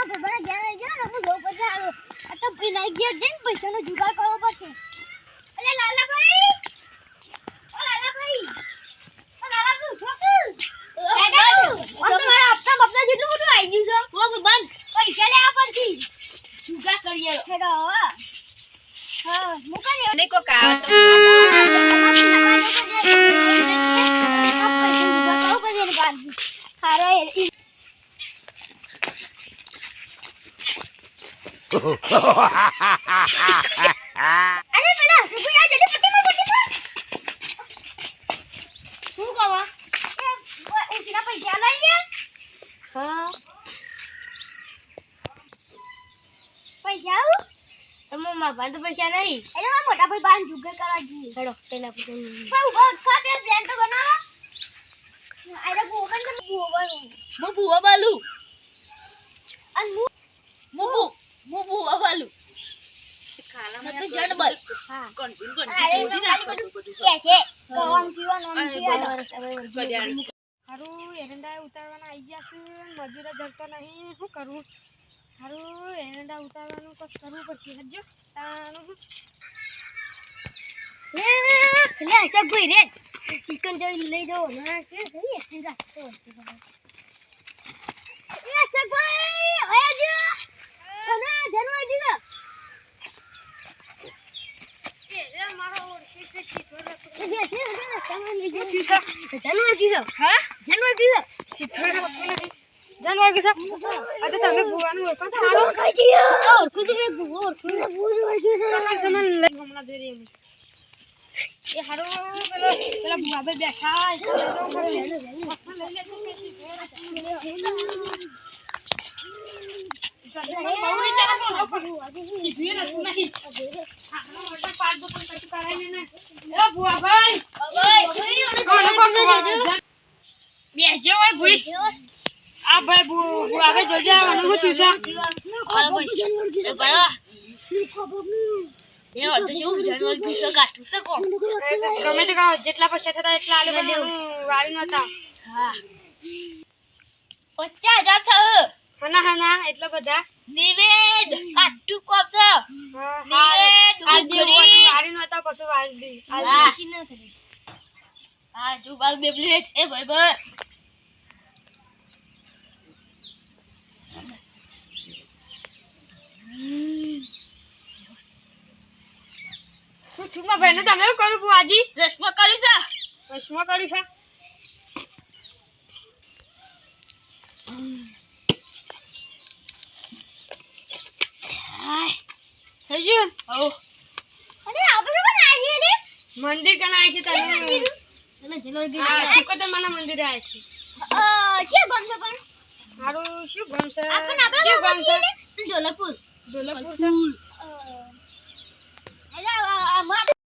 માં ભગવાન જ્યાં લઈ જાવ ને હું જવું પડશે હાલો આ તો વિનાયક ગયા જઈને પૈસાનો જુગાડ કરવો પડશે અલે લાલાભાઈ ઓ લાલાભાઈ ઉઠો કે તમારા હપ્તા બપ્તા જેટલું બધું આવી ગયું છે ઓ બંધ પૈસા લેવા પડતી જુગાડ કરીએ હેડો હા મુકા ને કો કા તો અરે પેલા સુબુ આ જલ્દી પટ્ટી માર શું કહો ઉસીના પૈસા લઈએ હા પૈસા મમ્મા પાસે તો પૈસા નહીં એટલે મારા મોટા ભાઈ બાન જુગાર કરવા જઈએ હેડો પેલા પણ ઉભો ખા બે પ્લાન તો બનાવો આરે ભૂવન કે ભૂવન મુ ભૂવા બાલુ અન મુ ભૂવા બાલુ ખાલા તો જડબલ હા કોણ કે છે કોમ જીવન ઓમ જીવન હારું એરંડા ઉતારવાના આવી ગયા છે મજૂરા જરતો નહીં શું કરું હારું એરંડા ઉતારવાનું કસ કરવું પડશે હજો તાનું લે અશોક ભાઈ રે ચિકન જઈ લઈ દો ના છે થઈ એસી રાખતો એ અશોક ભાઈ આજો કોના જનવા દીધો એ મારો ઓરસી છે ચીકરો જનવા દીધો હા જનવા દીધો ચીકરો જાનવર કે સાથ અરે તમે ભૂવાનું હોય પણ હારો ખાઈ ગયો ઓર કુદ મે ભૂર સામાન લઈ હમણા દે રે એ હારો પેલા ભૂવા બે બેઠા છે લઈ લે બહુરી ચાલો સીધી રસ નહીં આનો મોટા પાક દો પણ કશું કરાય ને એ ભૂવા ભાઈ બેજો હોય ભૂઈ આ ભાઈ બુઆવે જોજે આનું શું થયું છે બરાબર એ વાત તો શું જાનવર કિસ્સો કાઢું છે કોણ ગમે તે કા જેટલા પૈસા થતા એટલા આલે પણ વાળી નતા હા 50000 છે હના એટલા બધા નિવેદ કાઢું કોપ છે નિવેદ વાળી નતા પછી વાળી દી આ જુબાલ બેબલેટ એ ભાઈ ભાઈ છુમા ભાઈને તમે કરું બુઆજી રસમાં કરી છે હાય સજુ ઓ અરે આપણે પણ આવી રે મંદિર કને આવી છે તમે જનોરગી આ સુકત માના મંદિર આવે છે શું ગામ છે પણ મારું શું ગામ છે શું ગામ છે ઢોલકપુર છે